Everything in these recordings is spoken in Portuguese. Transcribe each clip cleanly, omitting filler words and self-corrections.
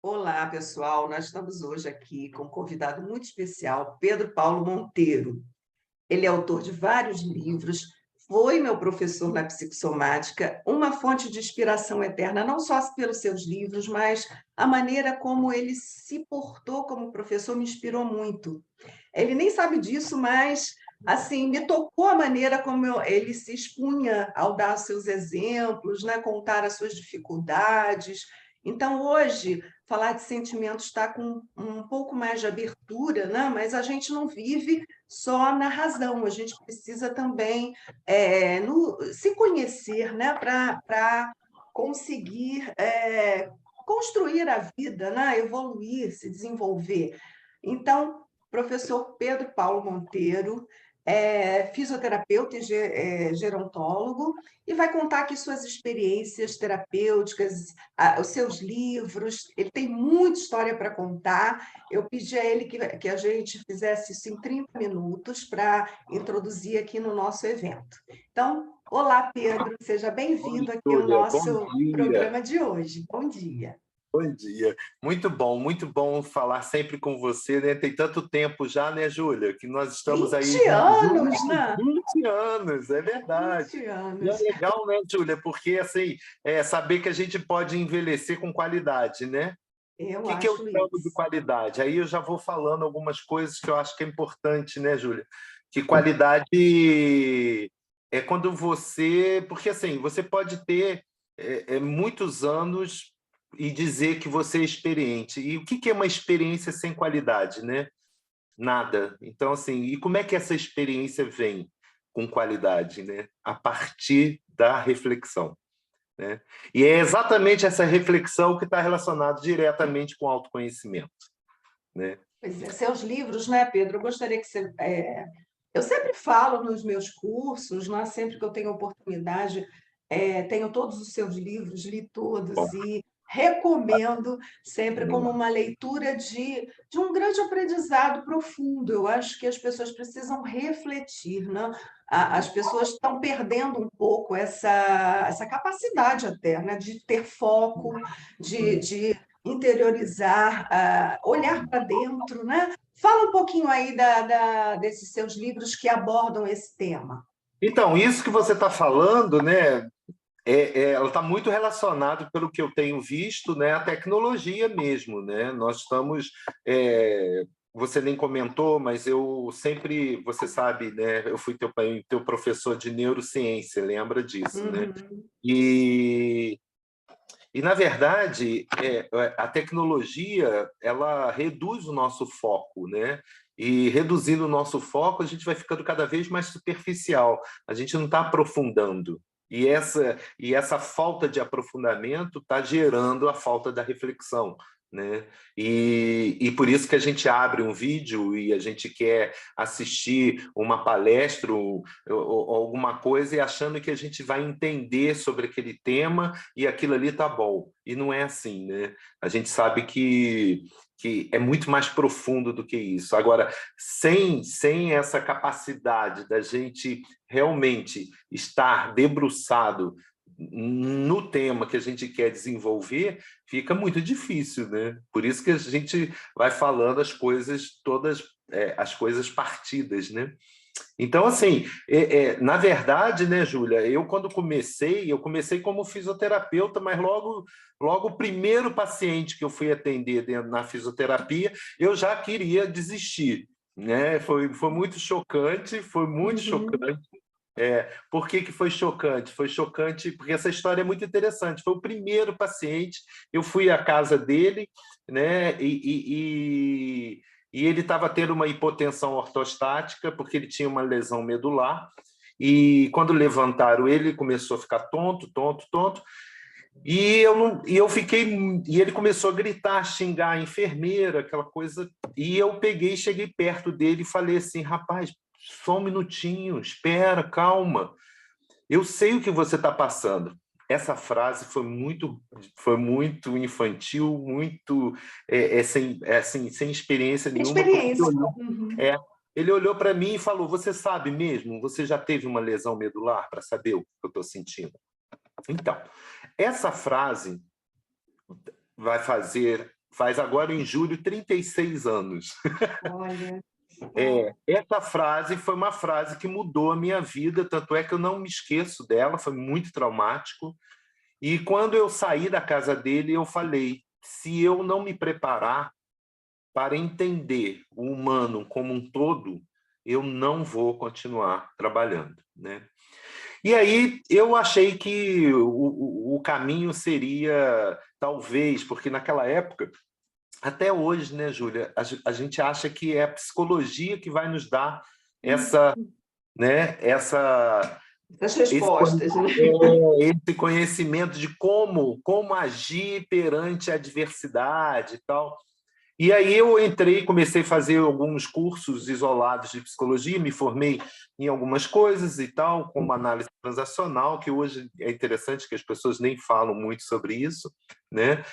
Olá, pessoal. Nós estamos hoje aqui com um convidado muito especial, Pedro Paulo Monteiro. Ele é autor de vários livros, foi meu professor na psicossomática, uma fonte de inspiração eterna, não só pelos seus livros, mas a maneira como ele se portou como professor me inspirou muito. Ele nem sabe disso, mas assim me tocou a maneira como ele se expunha ao dar seus exemplos, né, contar as suas dificuldades. Então, hoje, falar de sentimentos está com um pouco mais de abertura, né? Mas a gente não vive só na razão, a gente precisa também se conhecer, né? Para conseguir construir a vida, né? Evoluir, se desenvolver. Então, professor Pedro Paulo Monteiro é fisioterapeuta e gerontólogo, e vai contar aqui suas experiências terapêuticas, os seus livros. Ele tem muita história para contar. Eu pedi a ele que a gente fizesse isso em 30 minutos para introduzir aqui no nosso evento. Então, olá, Pedro, seja Oi, bem-vindo aqui ao Júlia, bom nosso dia. programa de hoje. Bom dia. Bom dia. Muito bom falar sempre com você, né? Tem tanto tempo já, né, Júlia, que nós estamos aí 20 juntos, anos, né? 20 anos, é verdade. 20 E é anos. legal, né, Júlia, porque assim, saber que a gente pode envelhecer com qualidade, né? O Eu que eu acho chamo de isso. qualidade? Aí eu já vou falando algumas coisas que eu acho que é importante, né, Júlia? Que qualidade é quando você... Porque assim, você pode ter muitos anos e dizer que você é experiente. E o que é uma experiência sem qualidade, né? Nada. Então, assim, e como é que essa experiência vem com qualidade, né? A partir da reflexão, né? E é exatamente essa reflexão que está relacionada diretamente com o autoconhecimento, né? Pois é, seus livros, né, Pedro? Eu gostaria que você. Eu sempre falo nos meus cursos, né, sempre que eu tenho oportunidade, tenho todos os seus livros, li Bom, todos e recomendo sempre vamos como lá. uma leitura de um grande aprendizado profundo. Eu acho que as pessoas precisam refletir, né? As pessoas estão perdendo um pouco essa capacidade até, né, de ter foco, de interiorizar, olhar para dentro, né? Fala um pouquinho aí desses seus livros que abordam esse tema. Então, isso que você está falando, né? Ela está muito relacionado, pelo que eu tenho visto, né, à tecnologia mesmo, né? Nós estamos, você nem comentou, mas eu sempre, você sabe, né? Eu fui teu professor de neurociência, lembra disso, né? Uhum. E, na verdade, a tecnologia ela reduz o nosso foco, né? E reduzindo o nosso foco, a gente vai ficando cada vez mais superficial. A gente não está aprofundando. E essa falta de aprofundamento está gerando a falta da reflexão, né? E por isso que a gente abre um vídeo e a gente quer assistir uma palestra ou alguma coisa e achando que a gente vai entender sobre aquele tema e aquilo ali tá bom. E não é assim, né? A gente sabe que é muito mais profundo do que isso. Agora, sem essa capacidade da gente realmente estar debruçado no tema que a gente quer desenvolver, fica muito difícil, né? Por isso que a gente vai falando as coisas todas, as coisas partidas, né? Então, assim, na verdade, né, Júlia, quando eu comecei como fisioterapeuta, mas logo o primeiro paciente que eu fui atender na fisioterapia, eu já queria desistir, né? Foi muito chocante, foi muito Uhum. chocante. Por que foi chocante? Foi chocante porque essa história é muito interessante. Foi o primeiro paciente, eu fui à casa dele, né? E ele estava tendo uma hipotensão ortostática porque ele tinha uma lesão medular. E quando levantaram ele, começou a ficar tonto, tonto, tonto. E eu fiquei. E ele começou a gritar, xingar a enfermeira, aquela coisa. E eu cheguei perto dele e falei assim: rapaz, só um minutinho, espera, calma. Eu sei o que você está passando. Essa frase foi muito infantil, muito sem experiência nenhuma, porque Experiência. Uhum. é, ele olhou para mim e falou: você sabe mesmo? Você já teve uma lesão medular para saber o que eu estou sentindo? Então, essa frase faz agora em julho 36 anos. Olha. Essa frase foi uma frase que mudou a minha vida, tanto é que eu não me esqueço dela, foi muito traumático. E quando eu saí da casa dele, eu falei, se eu não me preparar para entender o humano como um todo, eu não vou continuar trabalhando, né? E aí eu achei que o caminho seria, talvez, porque naquela época, até hoje, né, Júlia, a gente acha que é a psicologia que vai nos dar essa, né, As respostas, né? esse conhecimento de como agir perante a adversidade e tal. E aí eu entrei, comecei a fazer alguns cursos isolados de psicologia, me formei em algumas coisas e tal, como análise transacional, que hoje é interessante que as pessoas nem falam muito sobre isso, né?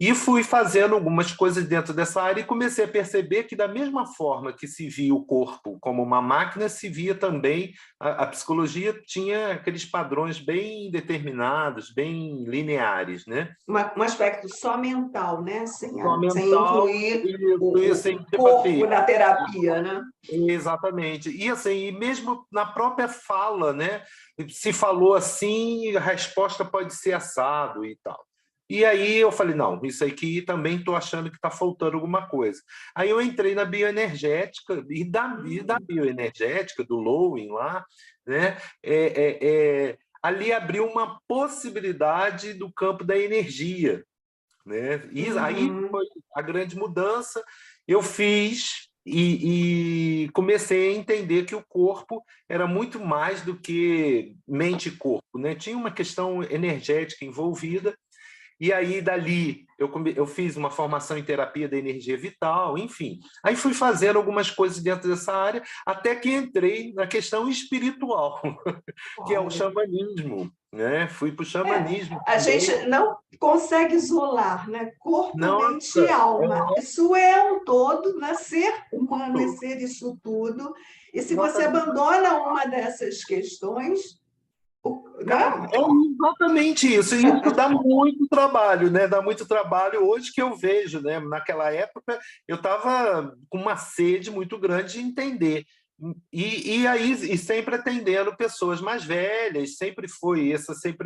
E fui fazendo algumas coisas dentro dessa área e comecei a perceber que, da mesma forma que se via o corpo como uma máquina, se via também a psicologia tinha aqueles padrões bem determinados, bem lineares, né? Um aspecto só mental, né? Só Sem mental incluir e assim, o tipo assim, corpo na terapia, né? exatamente. E assim, e mesmo na própria fala, né? Se falou assim, a resposta pode ser assado e tal. E aí eu falei, não, isso aqui também estou achando que está faltando alguma coisa. Aí eu entrei na bioenergética, e da bioenergética, do Lowen lá, né? Ali abriu uma possibilidade do campo da energia, né? E aí foi a grande mudança. Eu fiz e comecei a entender que o corpo era muito mais do que mente e corpo, né? Tinha uma questão energética envolvida. E aí, dali, eu fiz uma formação em terapia da energia vital, enfim. Aí fui fazendo algumas coisas dentro dessa área, até que entrei na questão espiritual, que é o Olha. xamanismo, né? Fui para o xamanismo A gente também. não consegue isolar, né? Corpo, mente e Nossa, alma. Isso é um todo, né? Ser humano é tudo. ser isso tudo. E se você Exatamente. abandona uma dessas questões, né? É exatamente isso. E isso dá muito trabalho, né? Dá muito trabalho hoje que eu vejo, né? Naquela época eu estava com uma sede muito grande de entender. E sempre atendendo pessoas mais velhas, sempre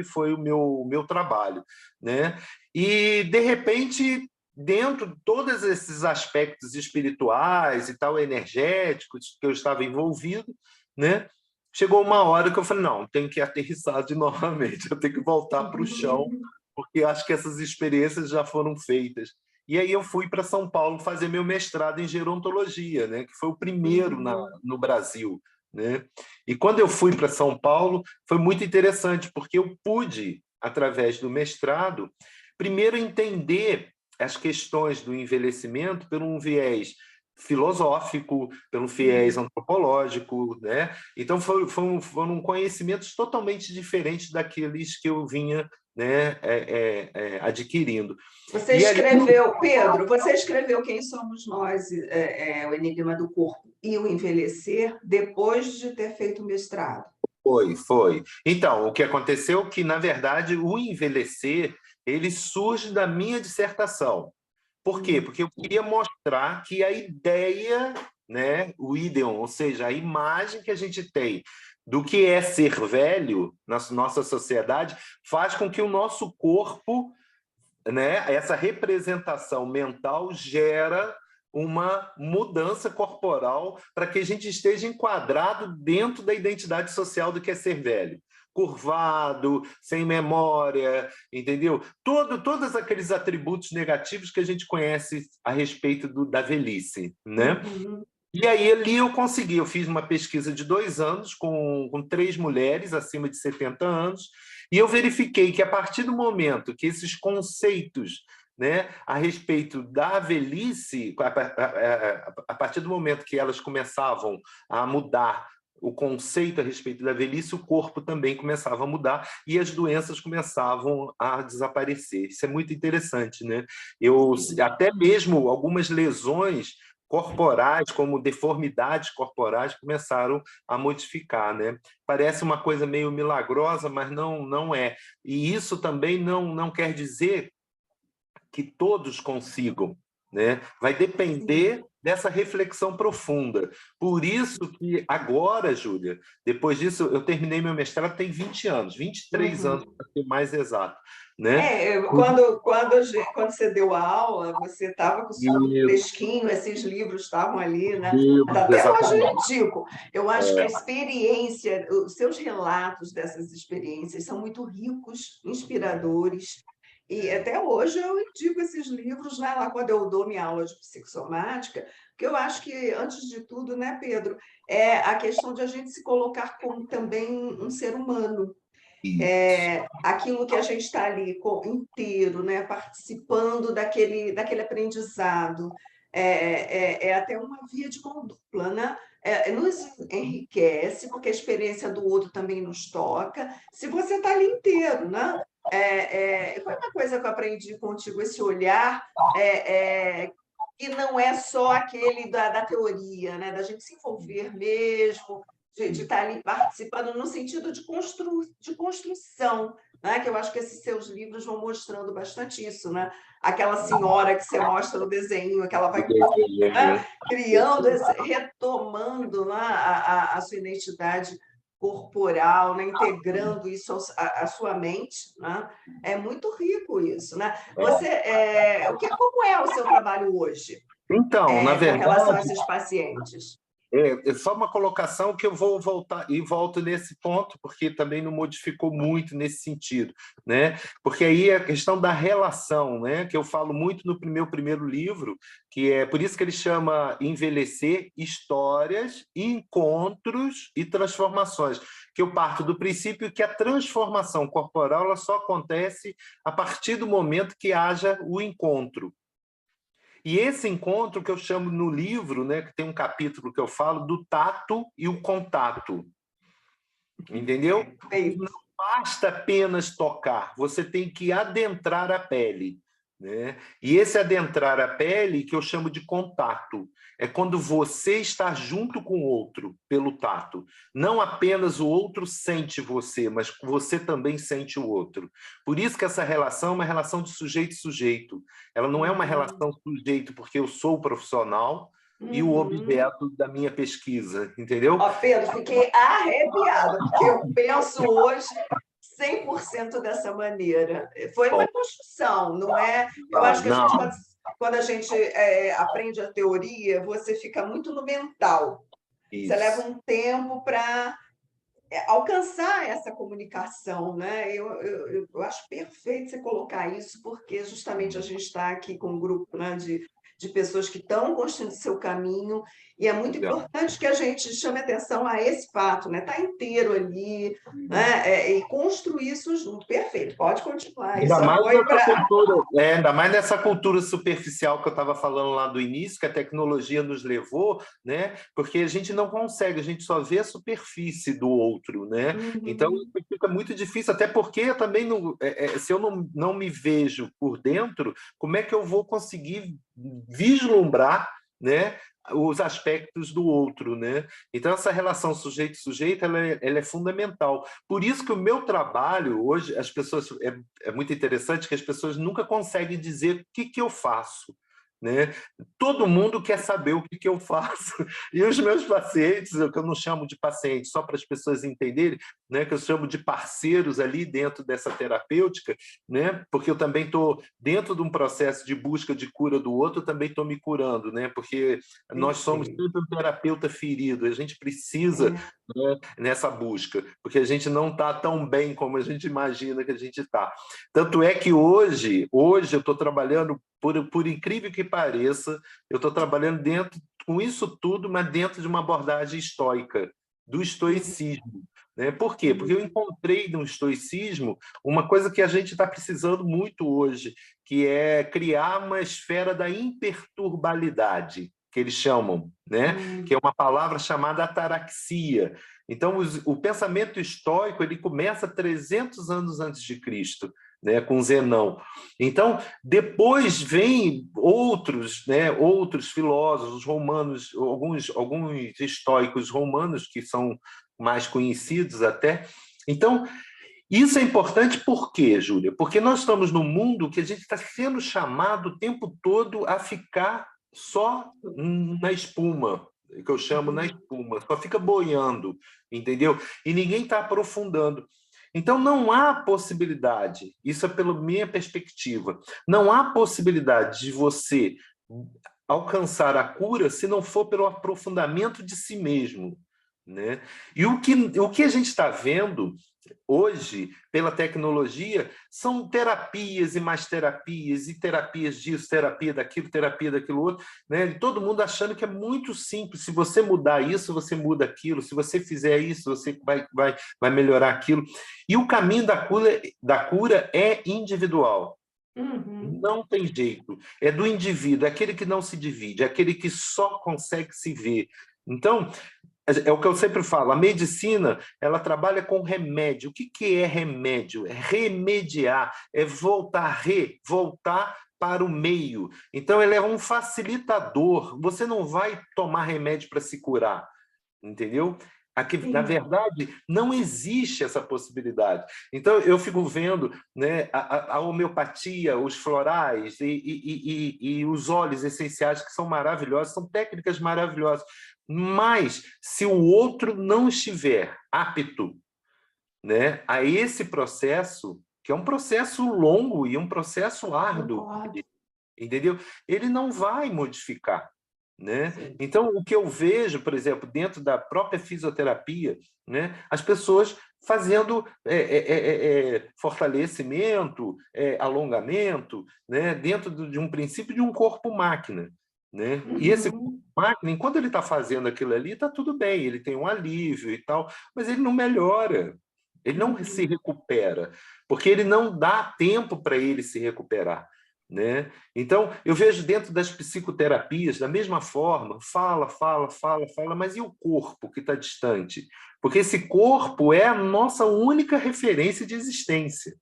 foi o meu trabalho, né? E de repente, dentro de todos esses aspectos espirituais e tal, energéticos que eu estava envolvido, né? Chegou uma hora que eu falei, não, tenho que aterrissar de novamente, eu tenho que voltar para o chão, porque acho que essas experiências já foram feitas. E aí eu fui para São Paulo fazer meu mestrado em gerontologia, né, que foi o primeiro no Brasil, né? E quando eu fui para São Paulo, foi muito interessante, porque eu pude, através do mestrado, primeiro entender as questões do envelhecimento por um viés filosófico, pelo viés antropológico, né? Então foram conhecimentos totalmente diferentes daqueles que eu vinha, né, adquirindo. Você E ali escreveu, Pedro, você escreveu Quem Somos Nós, O Enigma do Corpo e o Envelhecer, depois de ter feito o mestrado. foi. Então, o que aconteceu é que, na verdade, o envelhecer ele surge da minha dissertação. Por quê? Porque eu queria mostrar que a ideia, né, o ideon, ou seja, a imagem que a gente tem do que é ser velho na nossa sociedade, faz com que o nosso corpo, né, essa representação mental gera uma mudança corporal para que a gente esteja enquadrado dentro da identidade social do que é ser velho. Curvado, sem memória, entendeu? Todos aqueles atributos negativos que a gente conhece a respeito da velhice, né? E aí ali eu fiz uma pesquisa de 2 anos com 3 mulheres acima de 70 anos, e eu verifiquei que a partir do momento que esses conceitos, né, a respeito da velhice, a partir do momento que elas começavam a mudar o conceito a respeito da velhice, o corpo também começava a mudar e as doenças começavam a desaparecer. Isso é muito interessante, né? Até mesmo algumas lesões corporais, como deformidades corporais, começaram a modificar, né? Parece uma coisa meio milagrosa, mas não é. E isso também não quer dizer que todos consigam, né? Vai depender dessa reflexão profunda. Por isso que agora, Júlia, depois disso, eu terminei meu mestrado tem 20 anos, 23 anos, para ser mais exato, né? Quando você deu a aula, você estava com o super fresquinho, esses livros estavam ali, né? Mas até hoje eu indico. Eu acho que a experiência, os seus relatos dessas experiências são muito ricos, inspiradores. E até hoje eu indico esses livros, né, lá quando eu dou minha aula de psicossomática, porque eu acho que, antes de tudo, né, Pedro, é a questão de a gente se colocar como também um ser humano. Aquilo que a gente está ali inteiro, né, participando daquele aprendizado, é até uma via de mão dupla, né? Nos enriquece, porque a experiência do outro também nos toca, se você está ali inteiro, né? Foi uma coisa que eu aprendi contigo, esse olhar que não é só aquele da teoria, né? Da gente se envolver mesmo, de estar ali participando no sentido de construção, né? Que eu acho que esses seus livros vão mostrando bastante isso, né? Aquela senhora que você mostra no desenho, que ela vai, né, criando, retomando, né, a sua identidade corporal, né, integrando isso à sua mente, né? É muito rico isso, né? Como é o seu trabalho hoje, Então, na com relação a verdade, esses pacientes? é só uma colocação que eu vou voltar e volto nesse ponto, porque também não modificou muito nesse sentido, né? Porque aí é a questão da relação, né? Que eu falo muito no meu primeiro livro, que é por isso que ele chama Envelhecer, Histórias, Encontros e Transformações, que eu parto do princípio que a transformação corporal ela só acontece a partir do momento que haja o encontro. E esse encontro que eu chamo no livro, né, que tem um capítulo que eu falo do tato e o contato. Entendeu? Não basta apenas tocar, você tem que adentrar a pele, né? E esse adentrar a pele que eu chamo de contato. É quando você está junto com o outro pelo tato. Não apenas o outro sente você, mas você também sente o outro. Por isso que essa relação é uma relação de sujeito e sujeito. Ela não é uma relação sujeito porque eu sou o profissional e o objeto da minha pesquisa, entendeu? Ó, Pedro, fiquei arrepiada, porque eu penso hoje 100% dessa maneira. Foi uma construção, não é? Eu acho que a gente, quando a gente aprende a teoria, você fica muito no mental. Isso. Você leva um tempo para alcançar essa comunicação, né? Eu acho perfeito você colocar isso, porque justamente a gente está aqui com um grupo, né, de pessoas que estão construindo seu caminho, e é muito importante que a gente chame atenção a esse fato, né? Tá inteiro ali, né? E construir isso junto. Perfeito, pode continuar. Ainda mais nessa cultura superficial que eu estava falando lá do início, que a tecnologia nos levou, né? Porque a gente não consegue, a gente só vê a superfície do outro, né? Então fica muito difícil, até porque eu também se eu não me vejo por dentro, como é que eu vou conseguir vislumbrar, né, os aspectos do outro, né? Então essa relação sujeito-sujeito ela é fundamental. Por isso que o meu trabalho hoje, as pessoas é muito interessante que as pessoas nunca conseguem dizer o que eu faço, né? Todo mundo quer saber o que eu faço. E os meus pacientes, que eu não chamo de pacientes, só para as pessoas entenderem, né, que eu chamo de parceiros ali dentro dessa terapêutica, né, porque eu também estou dentro de um processo de busca de cura do outro, eu também estou me curando, né, porque nós somos sempre um terapeuta ferido, a gente precisa, né, nessa busca, porque a gente não está tão bem como a gente imagina que a gente está. Tanto é que hoje eu estou trabalhando, por incrível que pareça, eu estou trabalhando com isso tudo, mas dentro de uma abordagem estoica, do estoicismo. Né? Por quê? Porque eu encontrei no estoicismo uma coisa que a gente está precisando muito hoje, que é criar uma esfera da imperturbabilidade, que eles chamam, né? Que é uma palavra chamada ataraxia. Então, o pensamento estoico ele começa 300 anos antes de Cristo, né, com Zenão. Então, depois vem outros, né, outros filósofos romanos, alguns estoicos romanos que são mais conhecidos até. Então, Isso é importante por quê, Júlia? Porque nós estamos num mundo que a gente está sendo chamado o tempo todo a ficar só na espuma, que eu chamo na espuma, só fica boiando, entendeu? E ninguém está aprofundando. Então, não há possibilidade, isso é pela minha perspectiva, não há possibilidade de você alcançar a cura se não for pelo aprofundamento de si mesmo, né? E o que a gente está vendo hoje, pela tecnologia, são terapias e mais terapias, e terapias disso, terapia daquilo outro, né? E todo mundo achando que é muito simples. Se você mudar isso, você muda aquilo. Se você fizer isso, você vai melhorar aquilo. E o caminho da cura é individual. Não tem jeito. É do indivíduo, é aquele que não se divide, é aquele que só consegue se ver. Então, é o que eu sempre falo, a medicina, ela trabalha com remédio. O que é remédio? É remediar, é voltar para o meio. Então, ele é um facilitador. Você não vai tomar remédio para se curar, entendeu? Aqui, na verdade, não existe essa possibilidade. Então, eu fico vendo, né, a homeopatia, os florais e os óleos essenciais, que são maravilhosos, são técnicas maravilosas. Mas, se o outro não estiver apto, né, a esse processo, que é um processo longo e um processo árduo, entendeu? Ele não vai modificar. Né? Então, o que eu vejo, por exemplo, dentro da própria fisioterapia, né, as pessoas fazendo fortalecimento, alongamento, né, dentro de um princípio de um corpo-máquina. Né? E esse corpo-máquina, enquanto ele está fazendo aquilo ali, está tudo bem, ele tem um alívio e tal, mas ele não melhora, ele não se recupera, porque ele não dá tempo para ele se recuperar. Né? Então, eu vejo dentro das psicoterapias, da mesma forma, fala, mas e o corpo que está distante? Porque esse corpo é a nossa única referência de existência.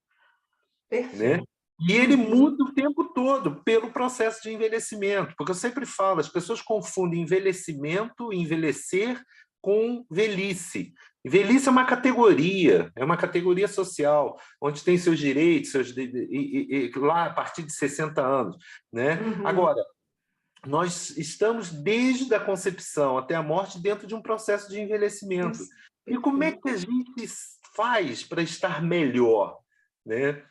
Né? E ele muda o tempo todo pelo processo de envelhecimento, porque eu sempre falo, as pessoas confundem envelhecimento, envelhecer com velhice. Velhice é uma categoria social, onde tem seus direitos, lá a partir de 60 anos. Né? Agora, nós estamos desde a concepção até a morte dentro de um processo de envelhecimento. E como é que a gente faz para estar melhor? Né?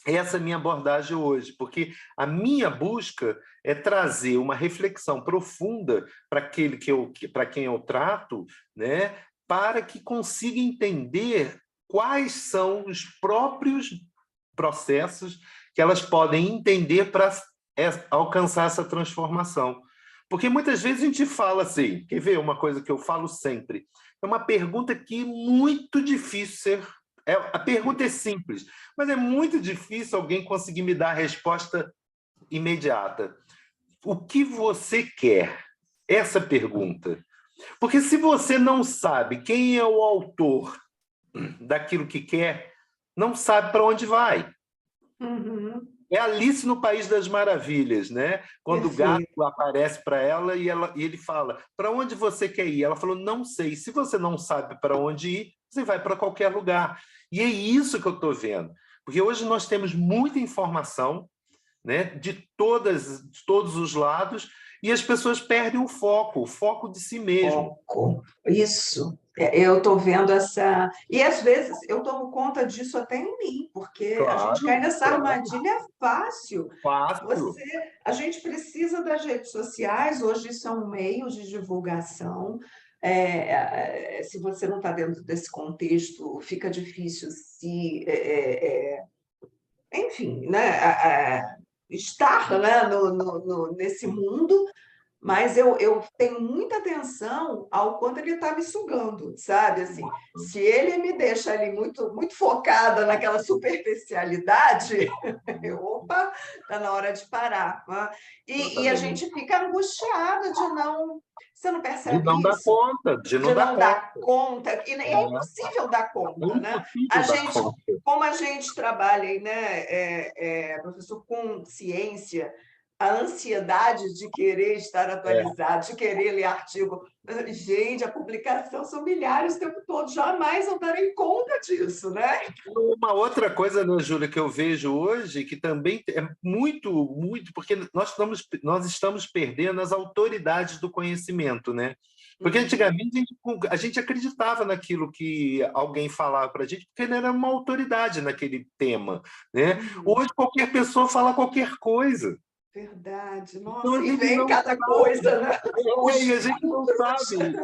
Essa é a minha abordagem hoje, porque a minha busca é trazer uma reflexão profunda para quem eu trato, né, para que consiga entender quais são os próprios processos que elas podem entender para alcançar essa transformação. Porque muitas vezes a gente fala assim, quer ver uma coisa que eu falo sempre? É uma pergunta que é muito difícil ser... a pergunta é simples, mas é muito difícil alguém conseguir me dar a resposta imediata. O que você quer? Essa pergunta. Porque se você não sabe quem é o autor daquilo que quer, não sabe para onde vai. É Alice no País das Maravilhas, né? Quando o gato aparece para ela e ele fala, para onde você quer ir? Ela falou, não sei. Se você não sabe para onde ir, você vai para qualquer lugar. E é isso que eu estou vendo. Porque hoje nós temos muita informação, né, de todos os lados, e as pessoas perdem o foco de si mesmo. Isso. Eu estou vendo essa... E, às vezes, eu tomo conta disso até em mim, porque a gente cai nessa armadilha fácil. A gente precisa das redes sociais, hoje são meios de divulgação. Se você não está dentro desse contexto, fica difícil enfim, né, estar, né, nesse mundo, mas eu tenho muita atenção ao quanto ele está me sugando, sabe? Assim, se ele me deixa ali muito, muito focada naquela superficialidade, opa, está na hora de parar. Né? E a gente fica angustiada de não... Você não percebe de não isso? Dar conta, de não dar conta. E é impossível dar conta, né? Como a gente trabalha, né, professor, com ciência, a ansiedade de querer estar atualizado, de querer ler artigo. Gente, a publicação são milhares o tempo todo, jamais eu darei conta disso, né? Uma outra coisa, né, Júlia, que eu vejo hoje, que também é muito, porque nós estamos perdendo as autoridades do conhecimento, né? Porque antigamente a gente acreditava naquilo que alguém falava para a gente, porque ele era uma autoridade naquele tema, né? Hoje qualquer pessoa fala qualquer coisa. Verdade, Então a nossa, e gente vem não cada coisa, né? e a gente não sabe.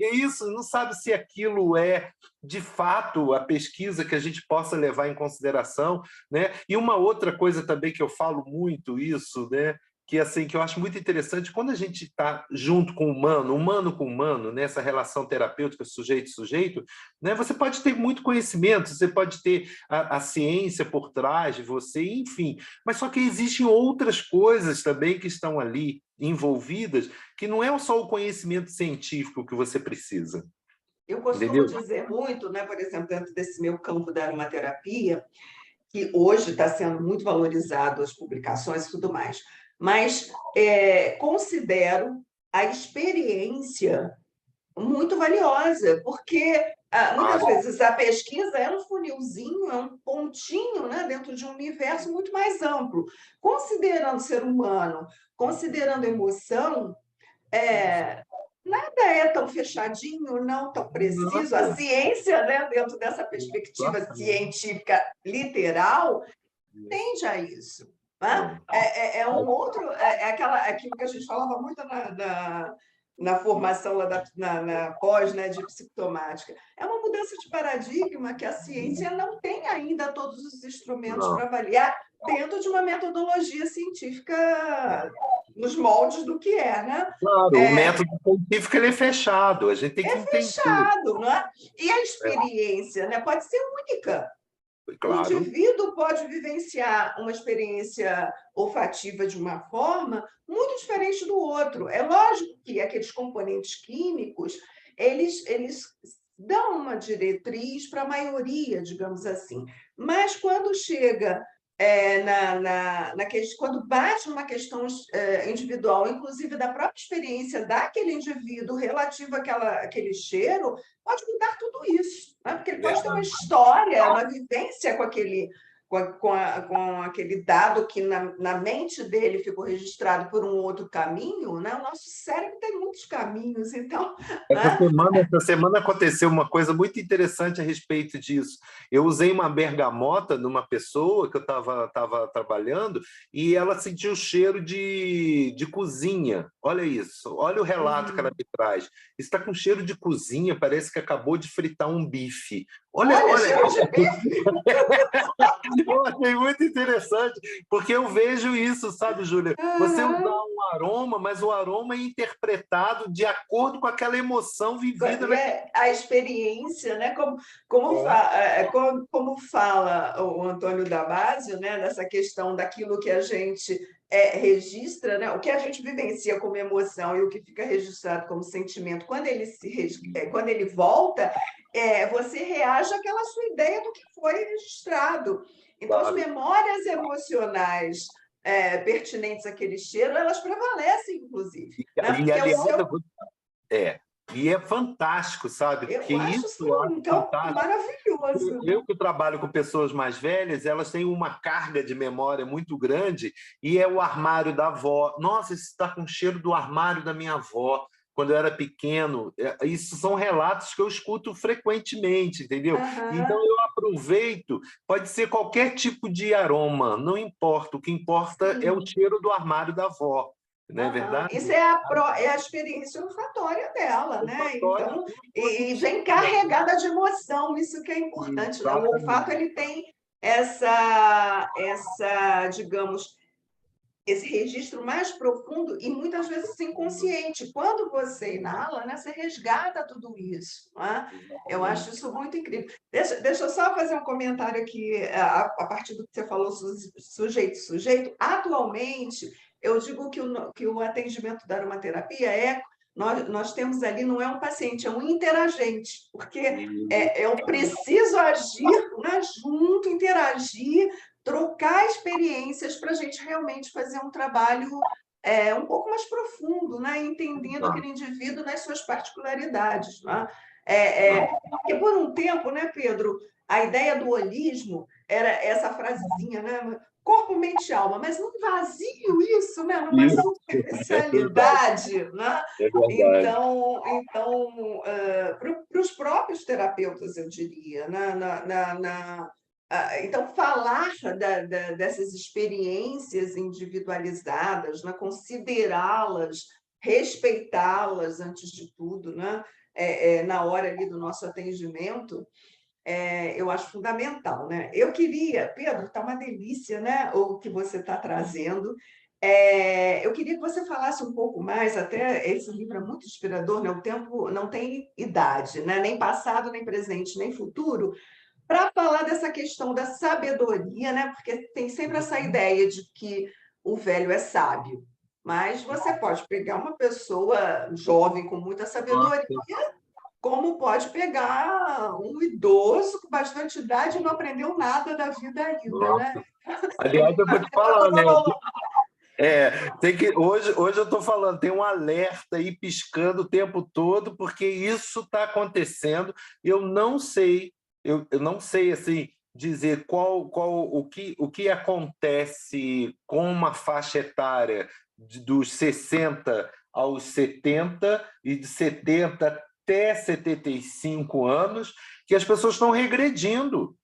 É isso, não sabe se aquilo é, de fato, a pesquisa que a gente possa levar em consideração, né? E uma outra coisa também que eu falo muito isso, né? Que assim, que eu acho muito interessante, quando a gente está junto com o humano com humano, nessa relação terapêutica sujeito-sujeito, né? Você pode ter muito conhecimento, você pode ter a ciência por trás de você, enfim, mas só que existem outras coisas também que estão ali envolvidas, que não é só o conhecimento científico que você precisa, Eu costumo entendeu? dizer muito, né, por exemplo, dentro desse meu campo da aromaterapia, que hoje está sendo muito valorizado as publicações e tudo mais, mas considero a experiência muito valiosa, porque muitas Claro. vezes a pesquisa é um funilzinho, é um pontinho, né, dentro de um universo muito mais amplo. Considerando o ser humano, considerando a emoção, é, nada é tão fechadinho, não tão preciso. A Nossa, ciência, né, dentro dessa perspectiva científica literal, tende a isso. Né? é. É um outro, aquilo que a gente falava muito na formação lá na pós, né, de psicossomática. É uma mudança de paradigma que a ciência não tem ainda todos os instrumentos Não. para avaliar dentro de uma metodologia científica nos moldes do que é, né? Claro, o É, método científico ele é fechado, a gente tem que entender. fechado, não é? E a experiência, né, pode ser única. O Claro, indivíduo pode vivenciar uma experiência olfativa de uma forma muito diferente do outro. É lógico que aqueles componentes químicos, eles dão uma diretriz para a maioria, digamos assim. Mas quando chega quando bate numa questão individual, inclusive da própria experiência daquele indivíduo relativo àquele cheiro, pode mudar tudo isso, né? Porque ele pode ter uma verdade. história, uma vivência com aquele dado que na mente dele ficou registrado por um outro caminho, né? O nosso cérebro tem muitos caminhos, então, né? Essa semana aconteceu uma coisa muito interessante a respeito disso. Eu usei uma bergamota numa pessoa que eu estava trabalhando e ela sentiu o cheiro de cozinha. Olha isso, olha o relato que ela me traz. Está com cheiro de cozinha, parece que acabou de fritar um bife. Olha, Olha, olha, cheiro de bife. eu achei muito interessante, porque eu vejo isso, sabe, Júlia? Você usar um aroma, mas o aroma é interpretado de acordo com aquela emoção vivida naquele. A experiência, né? Como fala o Antônio Damasio, né? Dessa questão daquilo que a gente registra, né? O que a gente vivencia como emoção e o que fica registrado como sentimento, quando ele volta, você reage àquela sua ideia do que foi registrado. Então, as Claro. memórias emocionais pertinentes àquele cheiro, elas prevalecem, inclusive, né? E, Porque é o aliás, seu. é, e é fantástico, sabe? Porque Eu acho isso assim, eu acho um campo fantástico. maravilhoso, né? Eu que trabalho com pessoas mais velhas, elas têm uma carga de memória muito grande e é o armário da avó. Nossa, isso está com cheiro do armário da minha avó, quando eu era pequeno. Isso são relatos que eu escuto frequentemente, entendeu? Então Aham, eu aproveito, pode ser qualquer tipo de aroma, não importa. O que importa é o sim. cheiro do armário da avó, não é Aham. verdade? Isso é a experiência olfatória dela, né? Olfatório Então, e vem positiva. carregada de emoção, isso que é importante, né? O olfato Exatamente. ele tem digamos, esse registro mais profundo e muitas vezes inconsciente. Quando você inala, né, você resgata tudo isso. Né? Eu acho Exatamente. isso muito incrível. Deixa eu só fazer um comentário aqui, a partir do que você falou, sujeito. Atualmente, eu digo que o atendimento da aromaterapia nós temos ali, não é um paciente, é um interagente, porque E eu preciso agir, né, junto, interagir, trocar experiências para a gente realmente fazer um trabalho um pouco mais profundo, né? Entendendo aquele indivíduo nas suas particularidades. Né? Porque por um tempo, né, Pedro, a ideia do holismo era essa frasezinha, né? Corpo, mente e alma, mas num vazio isso, né? Numa Isso, é verdade, superficialidade, né? é verdade. Então, para os próprios terapeutas, eu diria, né? Então, falar dessas experiências individualizadas, né? Considerá-las, respeitá-las antes de tudo, né? Na hora ali do nosso atendimento, eu acho fundamental, né? Eu queria, Pedro, está uma delícia, né? O que você está trazendo. Eu queria que você falasse um pouco mais, até esse livro é muito inspirador, né? O tempo não tem idade, né? Nem passado, nem presente, nem futuro, para falar dessa questão da sabedoria, né? Porque tem sempre essa ideia de que o velho é sábio, mas você pode pegar uma pessoa jovem com muita sabedoria, Nossa, como pode pegar um idoso com bastante idade e não aprendeu nada da vida ainda, né? nossa. Aliás, eu vou te Ela falar, toda né? valor. Tem que hoje eu estou falando, tem um alerta aí piscando o tempo todo, porque isso está acontecendo. Eu não sei, eu não sei assim dizer o que acontece com uma faixa etária dos 60 aos 70 e de 70 até 75 anos, que as pessoas estão regredindo.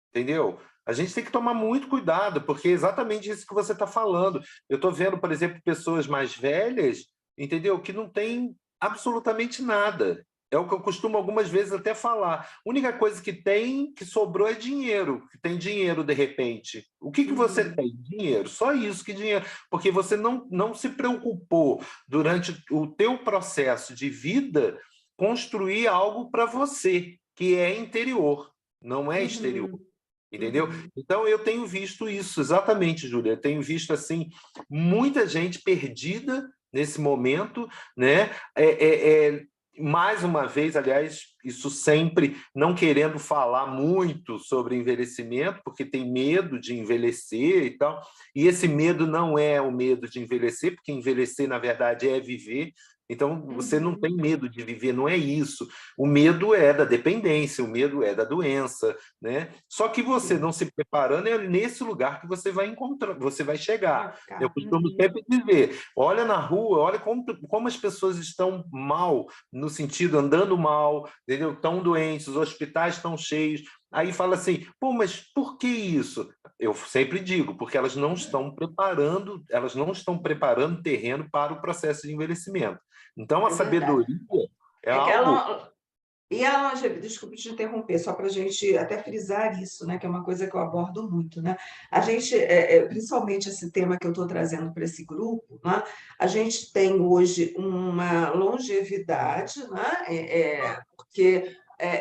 Entendeu? A gente tem que tomar muito cuidado, porque é exatamente isso que você está falando. Eu estou vendo, por exemplo, pessoas mais velhas, entendeu? Que não têm absolutamente nada. É o que eu costumo algumas vezes até falar. A única coisa que tem, que sobrou, é dinheiro. Que tem dinheiro, de repente. O que você Uhum, tem? Dinheiro. Só isso que dinheiro. Porque você não se preocupou, durante o teu processo de vida, construir algo para você, que é interior, não é exterior. uhum, Entendeu? uhum. Então, eu tenho visto isso, exatamente, Júlia. Eu tenho visto, assim, muita gente perdida nesse momento, né? Mais uma vez, aliás, isso sempre não querendo falar muito sobre envelhecimento, porque tem medo de envelhecer e tal. E esse medo não é o medo de envelhecer, porque envelhecer, na verdade, é viver. Então, você não Uhum. tem medo de viver, não é isso. O medo é da dependência, o medo é da doença, né? Só que você Sim, não se preparando é nesse lugar que você vai encontrar, você vai chegar. vai Eu ficar. costumo Uhum. sempre dizer, olha na rua, olha como as pessoas estão mal, no sentido andando mal, entendeu? Estão doentes, os hospitais estão cheios. Aí fala assim, pô, mas por que isso? Eu sempre digo, porque elas não estão preparando terreno para o processo de envelhecimento. Então, a É verdade. sabedoria é É que algo. ela. E a longevidade, desculpe te interromper, só para a gente até frisar isso, né, que é uma coisa que eu abordo muito, né? A gente, principalmente esse tema que eu estou trazendo para esse grupo, né? A gente tem hoje uma longevidade, né? Porque,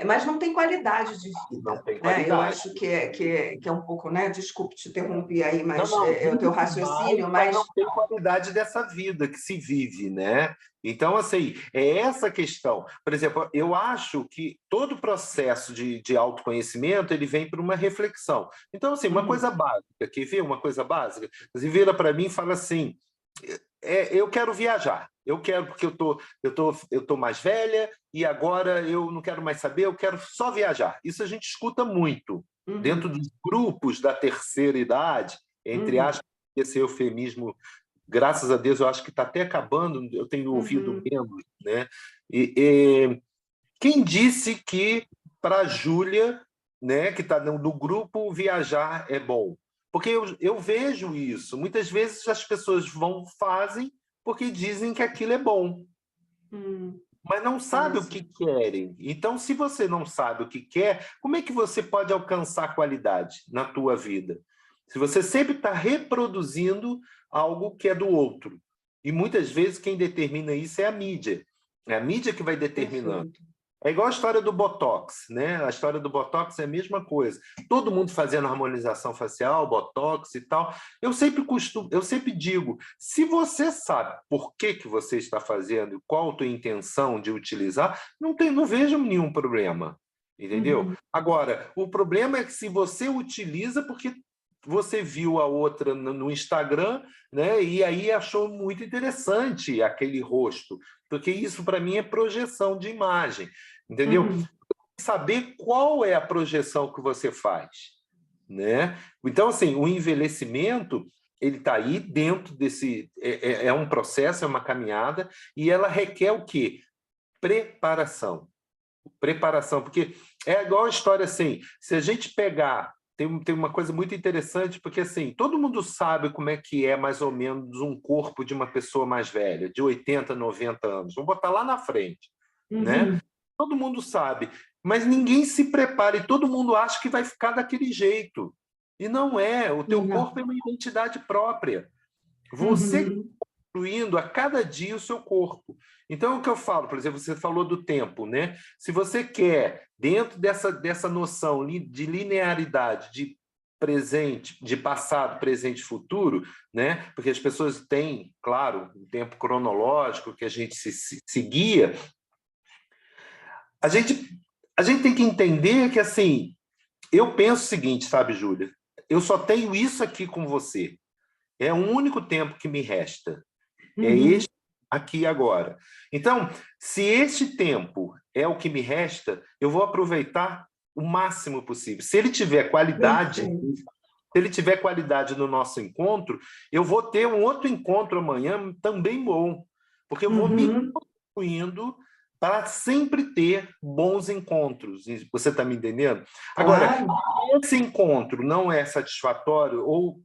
mas não tem qualidade de Não vida, tem né? Eu qualidade. acho que é um pouco, né? Desculpe te interromper aí, Não, mas não, é o teu vive-se mais, raciocínio, mas não mas tem qualidade dessa vida que se vive, né? Então, assim, é essa questão. Por exemplo, eu acho que todo processo de autoconhecimento, ele vem por uma reflexão. Então, assim, uma uhum, coisa básica, quer ver uma coisa básica? Você vira para mim e fala assim, eu quero viajar, eu quero porque eu tô mais velha e agora eu não quero mais saber, eu quero só viajar. Isso a gente escuta muito dentro uhum, dos grupos da terceira idade, entre uhum, aspas, esse eufemismo, graças a Deus, eu acho que está até acabando, eu tenho ouvido uhum, menos, né? E quem disse que para a Júlia, né, que está no grupo, viajar é bom? Porque eu vejo isso. Muitas vezes as pessoas fazem porque dizem que aquilo é bom, uhum. mas não Olha sabe o só. que querem. Então, se você não sabe o que quer, como é que você pode alcançar qualidade na tua vida? Se você sempre está reproduzindo algo que é do outro. E muitas vezes quem determina isso é a mídia. É a mídia que vai determinando. Perfeito. É igual a história do Botox, né? A história do Botox é a mesma coisa. Todo mundo fazendo harmonização facial, Botox e tal. Eu sempre digo, se você sabe por que que você está fazendo, qual a tua intenção de utilizar, não vejo nenhum problema, entendeu? Uhum. Agora, o problema é que se você utiliza porque você viu a outra no Instagram, né? E aí achou muito interessante aquele rosto, porque isso para mim é projeção de imagem, entendeu? Uhum. Saber qual é a projeção que você faz, né? Então, assim, o envelhecimento ele está aí dentro desse... É um processo, é uma caminhada, e ela requer o quê? Preparação. Preparação, porque é igual a história assim, se a gente pegar... Tem uma coisa muito interessante, porque assim, todo mundo sabe como é que é mais ou menos um corpo de uma pessoa mais velha, de 80, 90 anos. Vou botar lá na frente, né? Uhum. Todo mundo sabe, mas ninguém se prepara e todo mundo acha que vai ficar daquele jeito. E não é, o teu corpo é uma identidade própria. Você Uhum. construindo a cada dia o seu corpo. Então, é o que eu falo, por exemplo, você falou do tempo, né? Se você quer, dentro dessa noção de linearidade, de presente, de passado, presente e futuro, né? Porque as pessoas têm, claro, um tempo cronológico que a gente se guia, a gente tem que entender que, assim, eu penso o seguinte, sabe, Júlia? Eu só tenho isso aqui com você. É o único tempo que me resta. É Uhum. este aqui e agora. Então, se este tempo é o que me resta, eu vou aproveitar o máximo possível. Se ele tiver qualidade, Perfeito. se ele tiver qualidade no nosso encontro, eu vou ter um outro encontro amanhã também bom, porque eu vou me Uhum. construindo para sempre ter bons encontros. Você está me entendendo? Agora, Claro. esse encontro não é satisfatório ou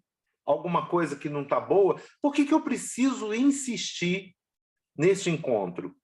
alguma coisa que não está boa, por que eu preciso insistir neste encontro?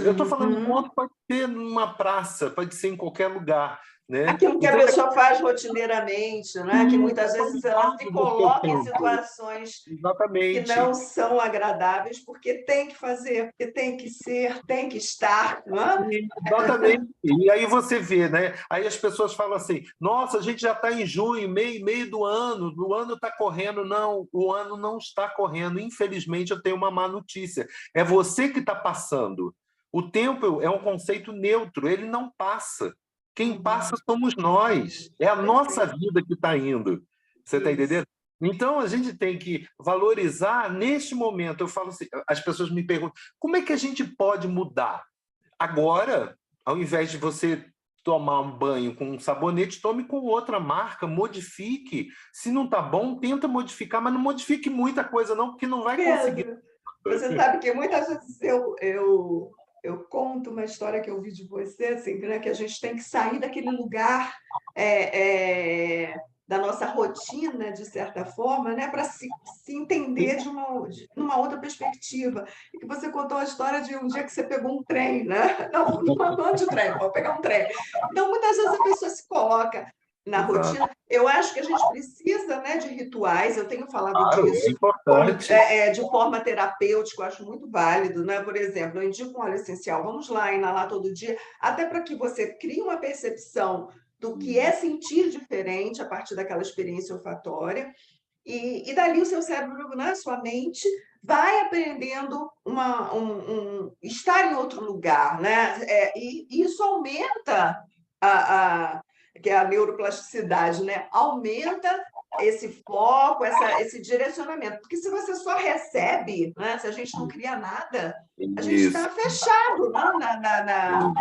Eu estou falando Uhum. encontro, pode ser numa praça, pode ser em qualquer lugar, né? Aquilo que a Então, pessoa faz rotineiramente, né? Que muitas a vezes ela se qualidade do teu coloca em tempo. situações que não Exatamente. são agradáveis, porque tem que fazer, porque tem que ser, tem que estar, não é? Exatamente. E aí você vê, né? Aí as pessoas falam assim: nossa, a gente já está em junho, meio do ano, o ano está correndo. Não, o ano não está correndo. Infelizmente, eu tenho uma má notícia. É você que está passando. O tempo é um conceito neutro, ele não passa. Quem Uhum. passa somos nós. É a nossa Perfeito. vida que está indo. Você está Isso. entendendo? Então, a gente tem que valorizar neste momento. Eu falo assim, as pessoas me perguntam: como é que a gente pode mudar? Agora, ao invés de você tomar um banho com um sabonete, tome com outra marca, modifique. Se não está bom, tenta modificar, mas não modifique muita coisa não, porque não vai conseguir. Pedro, você sabe que muitas vezes eu conto uma história que eu vi de você, assim, né, que a gente tem que sair daquele lugar da nossa rotina, de certa forma, né, para se entender numa outra perspectiva. E que você contou a história de um dia que você pegou um trem, né? Não de trem, vou pegar um trem. Então, muitas vezes a pessoa se coloca na Exato. rotina. Eu acho que a gente precisa, né, de rituais, eu tenho falado Claro, é disso como, importante. de forma terapêutica, eu acho muito válido, né? Por exemplo, eu indico um óleo essencial, vamos lá, inalar todo dia, até para que você crie uma percepção do que é sentir diferente a partir daquela experiência olfatória, e dali o seu cérebro, né, sua mente, vai aprendendo estar em outro lugar, né? E isso aumenta a, que é a neuroplasticidade, né? Aumenta esse foco, esse direcionamento. Porque se você só recebe, né? Se a gente não cria nada, a gente Isso. está fechado, né?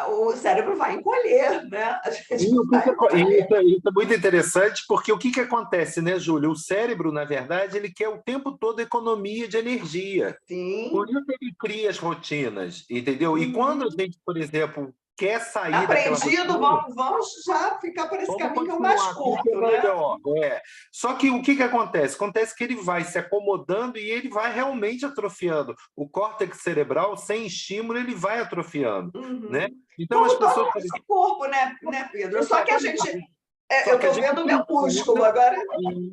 O cérebro vai encolher, né? A gente E o que vai encolher. isso é muito interessante, porque o que acontece, né, Júlio? O cérebro, na verdade, ele quer o tempo todo economia de energia. Por Sim. isso ele cria as rotinas, entendeu? E quando a Uhum. gente, por exemplo, quer sair daquela Aprendido, rotina, vamos já ficar por esse vamos caminho que é o mais continuar aqui que é curto, né? melhor. É. Só que o que acontece? Acontece que ele vai se acomodando e ele vai realmente atrofiando. O córtex cerebral, sem estímulo, ele vai atrofiando, né? Uhum. Então as Como todo pessoas o falam, nosso corpo, né, Pedro? Só que a gente. exatamente. Eu Só que a estou gente vendo o meu músculo precisa. agora,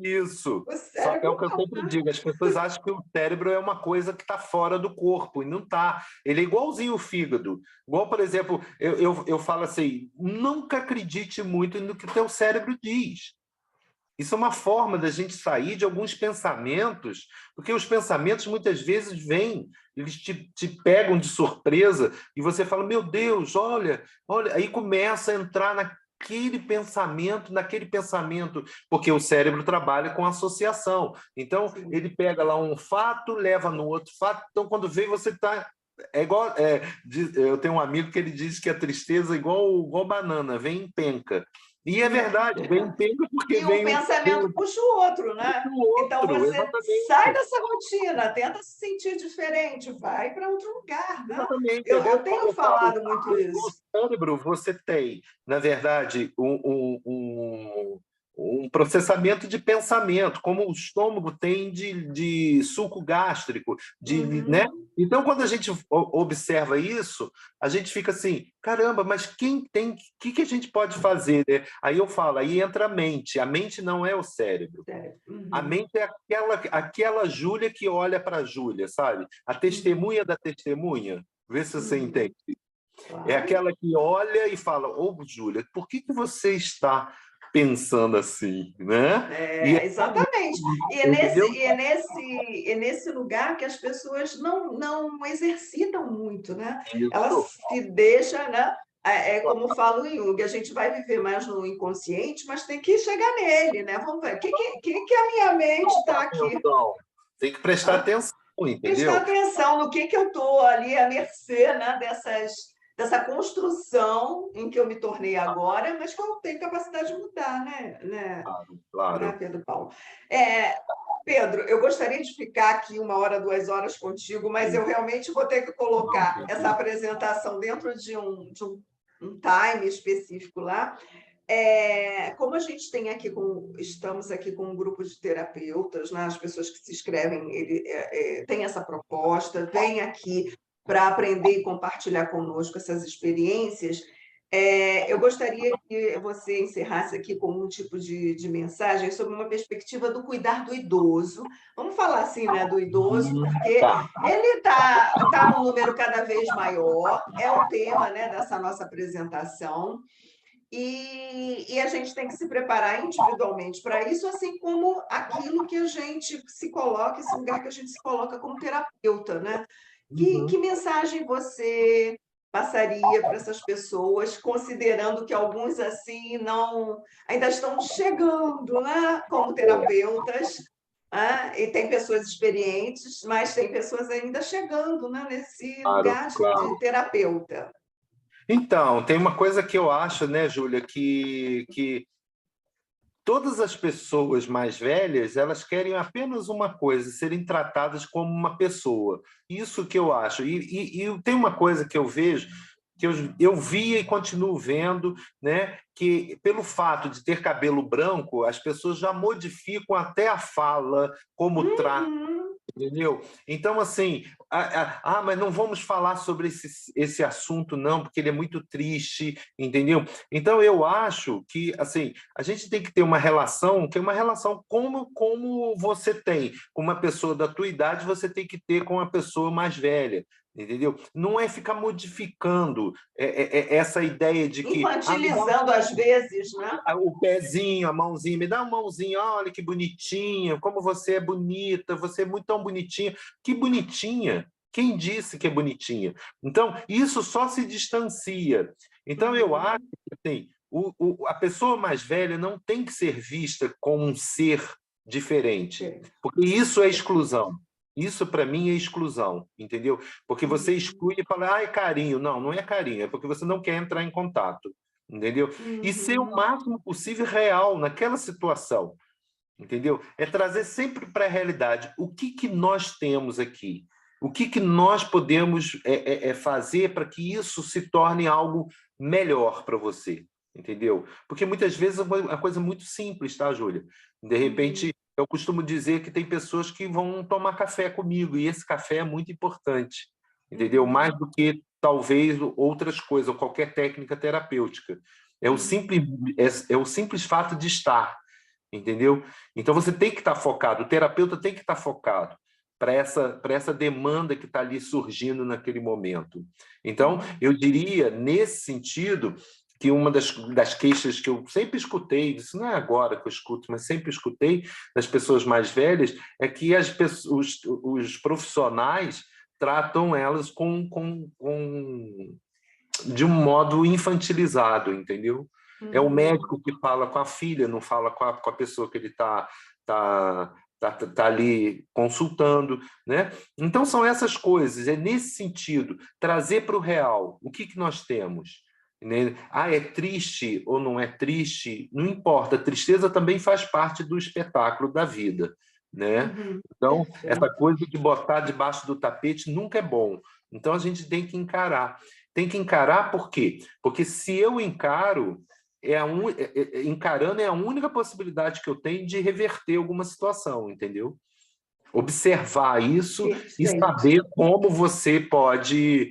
Isso. o Só que é o cérebro que eu não, sempre né? digo: as pessoas acham que o cérebro é uma coisa que está fora do corpo, e não está. Ele é igualzinho o fígado. Igual, por exemplo, eu falo assim: nunca acredite muito no que o teu cérebro diz. Isso é uma forma da gente sair de alguns pensamentos, porque os pensamentos muitas vezes vêm, eles te pegam de surpresa e você fala: meu Deus, olha, aí começa a entrar naquele pensamento, porque o cérebro trabalha com associação. Então, Sim. ele pega lá um fato, leva no outro fato, então quando vê você está... eu tenho um amigo que ele diz que a tristeza é igual banana, vem em penca. E é verdade, vem em penca porque E um pensamento puxa o outro, né? Então outro, você exatamente. sai dessa rotina, tenta se sentir diferente, vai para outro lugar, né? Exatamente. Eu tenho falado muito isso. No cérebro, você tem, na verdade, um processamento de pensamento, como o estômago tem de suco gástrico, né? Então, quando a gente observa isso, a gente fica assim, caramba, mas o que a gente pode fazer, né? Aí eu falo, aí entra a mente não é o cérebro. A mente é aquela Júlia que olha para a Júlia, sabe? A testemunha da testemunha. Vê se você entende. Claro. É aquela que olha e fala, ô, Júlia, por que você está pensando assim, né? Exatamente. E é nesse lugar que as pessoas não exercitam muito, né? Isso. Elas se deixam, né? Como fala o Jung, a gente vai viver mais no inconsciente, mas tem que chegar nele, né? Vamos ver, o que a minha mente está aqui? Tem que prestar atenção, entendeu? Prestar atenção no que eu estou ali à mercê, né? Dessa construção em que eu me tornei agora, mas que eu tenho capacidade de mudar, né? Claro. Né, Pedro Paulo? Pedro, eu gostaria de ficar aqui 1 hora, 2 horas contigo, mas eu realmente vou ter que colocar essa apresentação dentro de um time específico lá. Como a gente tem aqui estamos aqui com um grupo de terapeutas, né? As pessoas que se inscrevem, tem essa proposta, vem aqui para aprender e compartilhar conosco essas experiências. Eu gostaria que você encerrasse aqui com um tipo de mensagem sobre uma perspectiva do cuidar do idoso. Vamos falar assim, né, do idoso, porque ele está num número cada vez maior, é o tema, né, dessa nossa apresentação. E a gente tem que se preparar individualmente para isso, assim como aquilo que a gente se coloca, esse lugar que a gente se coloca como terapeuta, né? Que mensagem você passaria para essas pessoas, considerando que alguns assim ainda estão chegando, né, como terapeutas, e tem pessoas experientes, mas tem pessoas ainda chegando, né, nesse lugar de terapeuta. Então, tem uma coisa que eu acho, né, Júlia, que todas as pessoas mais velhas, elas querem apenas uma coisa, serem tratadas como uma pessoa. Isso que eu acho. E tem uma coisa que eu vejo, que eu via e continuo vendo, né, que pelo fato de ter cabelo branco, as pessoas já modificam até a fala, como tratam. Entendeu? Então, assim, mas não vamos falar sobre esse assunto, não, porque ele é muito triste, entendeu? Então, eu acho que, assim, a gente tem que ter uma relação, que é uma relação como você tem com uma pessoa da tua idade, você tem que ter com uma pessoa mais velha, entendeu? Não é ficar modificando essa ideia de que... Infantilizando às vezes, né? O pezinho, a mãozinha, me dá uma mãozinha, olha que bonitinha, como você é bonita, você é muito tão bonitinha. Que bonitinha! Quem disse que é bonitinha? Então, isso só se distancia. Então, eu acho que assim, a pessoa mais velha não tem que ser vista como um ser diferente, porque isso é exclusão. Isso, para mim, é exclusão, entendeu? Porque você exclui e fala, é carinho. Não, não é carinho, é porque você não quer entrar em contato, entendeu? E ser o máximo possível real naquela situação, entendeu? É trazer sempre para a realidade o que nós temos aqui, o que nós podemos fazer para que isso se torne algo melhor para você, entendeu? Porque muitas vezes é uma coisa muito simples, tá, Júlia? De repente, eu costumo dizer que tem pessoas que vão tomar café comigo, e esse café é muito importante, entendeu? Mais do que talvez outras coisas, ou qualquer técnica terapêutica. É o simples fato de estar, entendeu? Então você tem que estar focado, o terapeuta tem que estar focado para essa demanda que está ali surgindo naquele momento. Então, eu diria, nesse sentido, que uma das queixas que eu sempre escutei, isso não é agora que eu escuto, mas sempre escutei das pessoas mais velhas, é que os profissionais tratam elas de um modo infantilizado, entendeu? É o médico que fala com a filha, não fala com a pessoa que ele está ali consultando, né? Então, são essas coisas, é nesse sentido, trazer para o real o que nós temos. Né? Ah, é triste ou não é triste? Não importa, a tristeza também faz parte do espetáculo da vida. Né? Então, essa coisa de botar debaixo do tapete nunca é bom. Então, a gente tem que encarar. Tem que encarar por quê? Porque se eu encaro, encarando é a única possibilidade que eu tenho de reverter alguma situação, entendeu? Observar isso e saber como você pode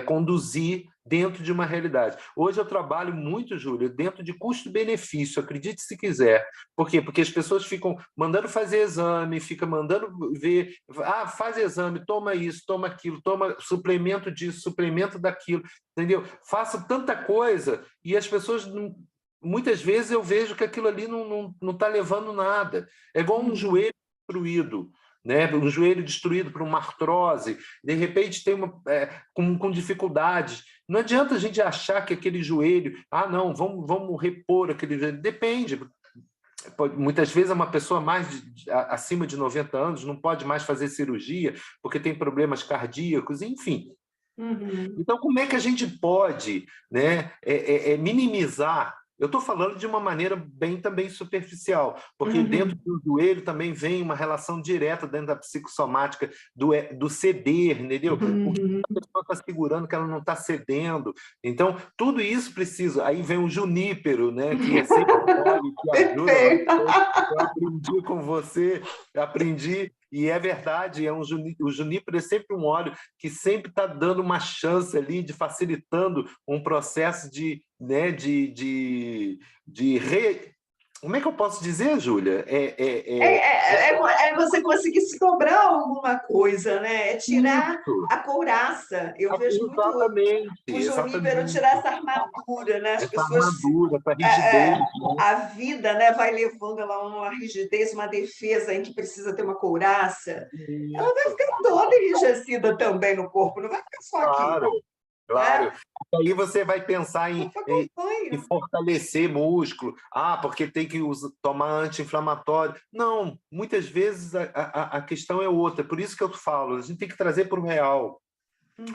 conduzir dentro de uma realidade. Hoje eu trabalho muito, Júlia, dentro de custo-benefício, acredite se quiser. Por quê? Porque as pessoas ficam mandando fazer exame, ficam mandando ver, faz exame, toma isso, toma aquilo, toma suplemento disso, suplemento daquilo, entendeu? Faço tanta coisa e as pessoas... Muitas vezes eu vejo que aquilo ali não está levando nada. É igual um joelho destruído, né? Um joelho destruído por uma artrose, de repente tem com dificuldades. Não adianta a gente achar que aquele joelho, não, vamos repor aquele joelho. Depende. Muitas vezes uma pessoa acima de 90 anos não pode mais fazer cirurgia porque tem problemas cardíacos, enfim. Então, como é que a gente pode, né, minimizar? Eu estou falando de uma maneira bem também superficial, porque dentro do joelho também vem uma relação direta dentro da psicossomática do ceder, entendeu? O que a pessoa está segurando que ela não está cedendo. Então, tudo isso precisa. Aí vem o junípero, né, que é sempre óleo, que ajuda. Eu aprendi com você, aprendi. E é verdade, o junípero é sempre um óleo que sempre está dando uma chance ali de facilitando um processo como é que eu posso dizer, Júlia? É você conseguir se dobrar alguma coisa, né? É tirar a couraça. Eu vejo muito o junípero tirar essa armadura, né? As pessoas, essa rigidez. A vida, né, vai levando ela a uma rigidez, uma defesa em que precisa ter uma couraça. Ela vai ficar toda enrijecida também no corpo, não vai ficar só aqui. Claro. E aí você vai pensar em fortalecer músculo, porque tem que tomar anti-inflamatório. Não, muitas vezes a questão é outra. Por isso que eu falo, a gente tem que trazer para o real.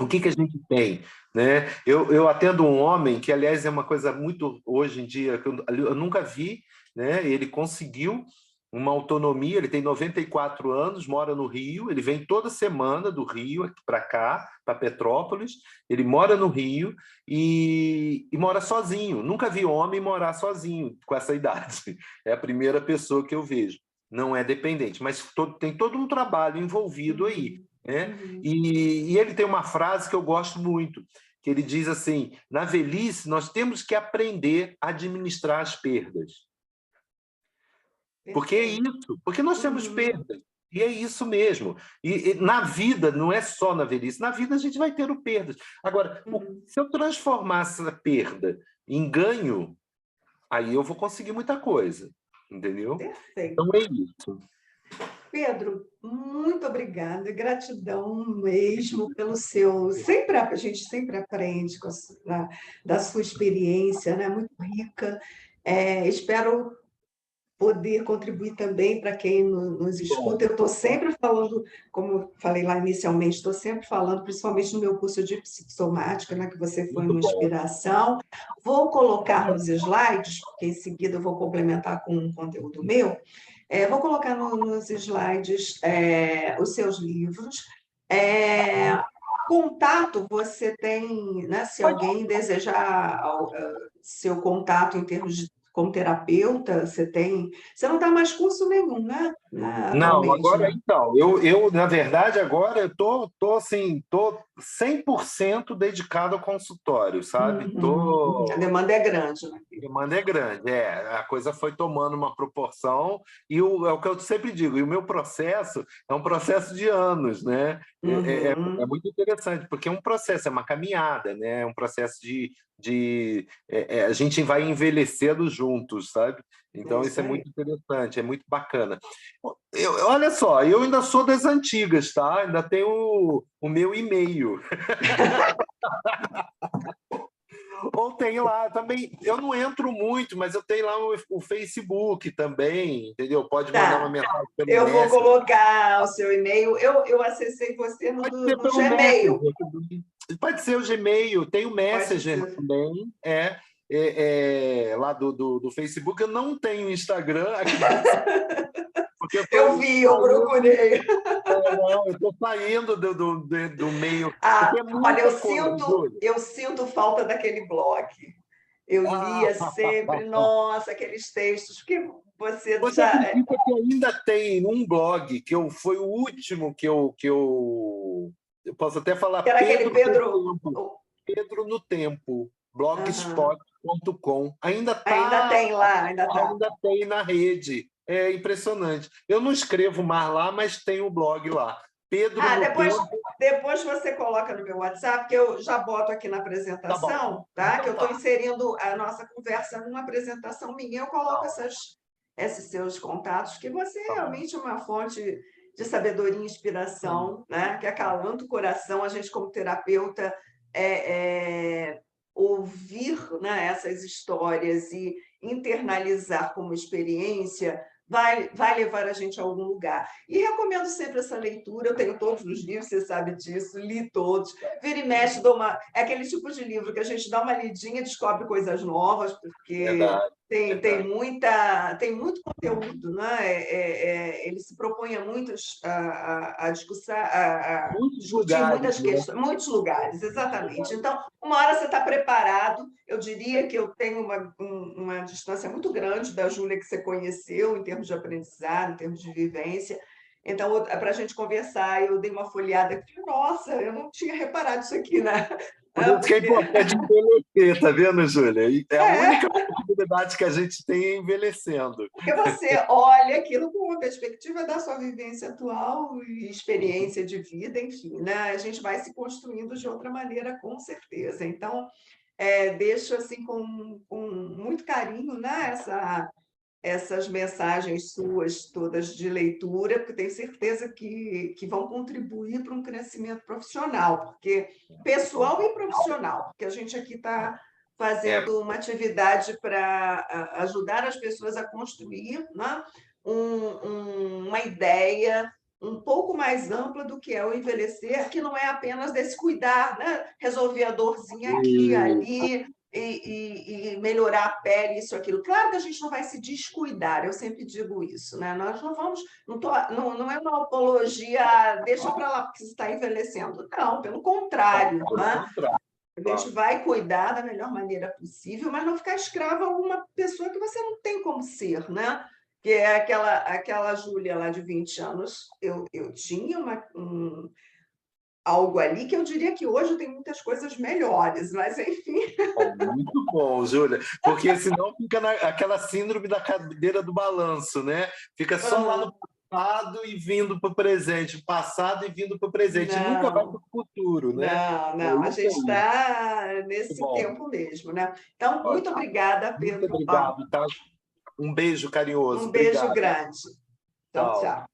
O que a gente tem? Né? Eu atendo um homem que, aliás, é uma coisa muito, hoje em dia, que eu nunca vi, né? Ele conseguiu uma autonomia, ele tem 94 anos, mora no Rio, ele vem toda semana do Rio para cá, para Petrópolis, ele mora no Rio e mora sozinho. Nunca vi homem morar sozinho com essa idade. É a primeira pessoa que eu vejo. Não é dependente, mas tem todo um trabalho envolvido aí. Né? E ele tem uma frase que eu gosto muito, que ele diz assim: na velhice nós temos que aprender a administrar as perdas. Porque é isso, porque nós temos perdas, e é isso mesmo. E na vida, não é só na velhice, na vida a gente vai ter perdas. Agora, se eu transformar essa perda em ganho, aí eu vou conseguir muita coisa, entendeu? Perfeito. Então é isso. Pedro, muito obrigada, gratidão mesmo pelo seu... a gente sempre aprende da sua experiência, né? Muito rica. Espero poder contribuir também para quem nos escuta. Eu estou sempre falando, como falei lá inicialmente, estou sempre falando, principalmente no meu curso de psicossomática, né, que você foi uma inspiração. Vou colocar nos slides, porque em seguida eu vou complementar com um conteúdo meu. Vou colocar nos slides os seus livros. Contato, você tem, né, se alguém desejar seu contato em termos de como terapeuta, você não dá mais curso nenhum, né? Não, agora então, eu na verdade agora eu tô 100% dedicado ao consultório, sabe? A demanda é grande, né? A demanda é grande, a coisa foi tomando uma proporção e é o que eu sempre digo, e o meu processo é um processo de anos, né? É muito interessante, porque é um processo, é uma caminhada, né? É um processo a gente vai envelhecendo juntos, sabe? Então, isso é muito interessante, é muito bacana. Olha só, eu ainda sou das antigas, tá? Ainda tenho o meu e-mail. Ou tem lá também, eu não entro muito, mas eu tenho lá o Facebook também, entendeu? Pode mandar uma Tá, mensagem pelo eu vou Messenger. colocar o seu e-mail. Eu acessei você Pode ser no pelo Gmail. Messenger. Pode ser o Gmail, tem o Pode Messenger ser. também, lá do Facebook. Eu não tenho Instagram, porque Eu vi, eu procurei. eu estou saindo do meio, porque Ah, é olha, muita coisa, Júlia. eu sinto falta daquele blog. Eu Ah, lia sempre, nossa, aqueles textos que você você já. acredita que ainda tem um blog foi o último eu posso até falar Que era aquele Pedro. Pedro no Tempo, Aham. blogspot.com. Ainda tem lá, ainda tá. Ainda tem na rede. É impressionante. Eu não escrevo mais lá, mas tem o blog lá. Pedro Ah, no Tempo. depois você coloca no meu WhatsApp, que eu já boto aqui na Tá bom. apresentação, tá? Que Então eu estou tá. inserindo a nossa conversa numa apresentação minha, eu coloco Tá, esses seus contatos, que você é tá bom. realmente uma fonte de sabedoria e inspiração, né? Que acalanta o coração. A gente, como terapeuta, ouvir, né, essas histórias e internalizar como experiência vai levar a gente a algum lugar. E recomendo sempre essa leitura. Eu tenho todos os livros, você sabe disso, li todos. Vira e mexe, é aquele tipo de livro que a gente dá uma lidinha e descobre coisas novas, porque Verdade, verdade. tem muito conteúdo, né? Ele se propõe a a discussão, a Muitos discutir lugares, muitas né? questões, muitos lugares, exatamente. Então, uma hora você está preparado. Eu diria que eu tenho uma distância muito grande da Júlia que você conheceu, em termos de aprendizado, em termos de vivência. Então, para a gente conversar, eu dei uma folheada e falei, nossa, eu não tinha reparado isso aqui, né? Por isso que é Porque importante envelhecer, tá vendo, Júlia? É a única é, possibilidade que a gente tem é envelhecendo. porque você olha aquilo com uma perspectiva da sua vivência atual e experiência de vida, enfim, né? A gente vai se construindo de outra maneira, com certeza. Então, deixo assim com muito carinho, né, essas mensagens suas todas de leitura, porque tenho certeza que vão contribuir para um crescimento profissional, porque pessoal e profissional, porque a gente aqui está É, fazendo uma atividade para ajudar as pessoas a construir, né, uma ideia um pouco mais ampla do que é o envelhecer, que não é apenas desse cuidar, né? Resolver a dorzinha aqui, ali, e melhorar a pele, isso, aquilo. Claro que a gente não vai se descuidar, eu sempre digo isso, né? Nós não vamos, não é uma apologia, deixa para lá porque você está envelhecendo. Não, pelo contrário, pelo né? contrário. A gente vai cuidar da melhor maneira possível, mas não ficar escrava a uma pessoa que você não tem como ser, né? Que é aquela Júlia lá de 20 anos, eu tinha algo ali que eu diria que hoje tem muitas coisas melhores, mas enfim. Muito bom, Júlia, porque senão fica aquela síndrome da cadeira do balanço, né? Fica só lá no Uhum. passado e vindo para o presente, passado e vindo para o presente, nunca vai para Não, o futuro, né? É não, a isso gente aí. está Muito nesse bom. tempo mesmo, né? Então, muito Ótimo. obrigada, Muito Pedro Paulo. obrigado, tá? Um beijo carinhoso. Um beijo Obrigado. grande. Tchau, Tchau. tchau.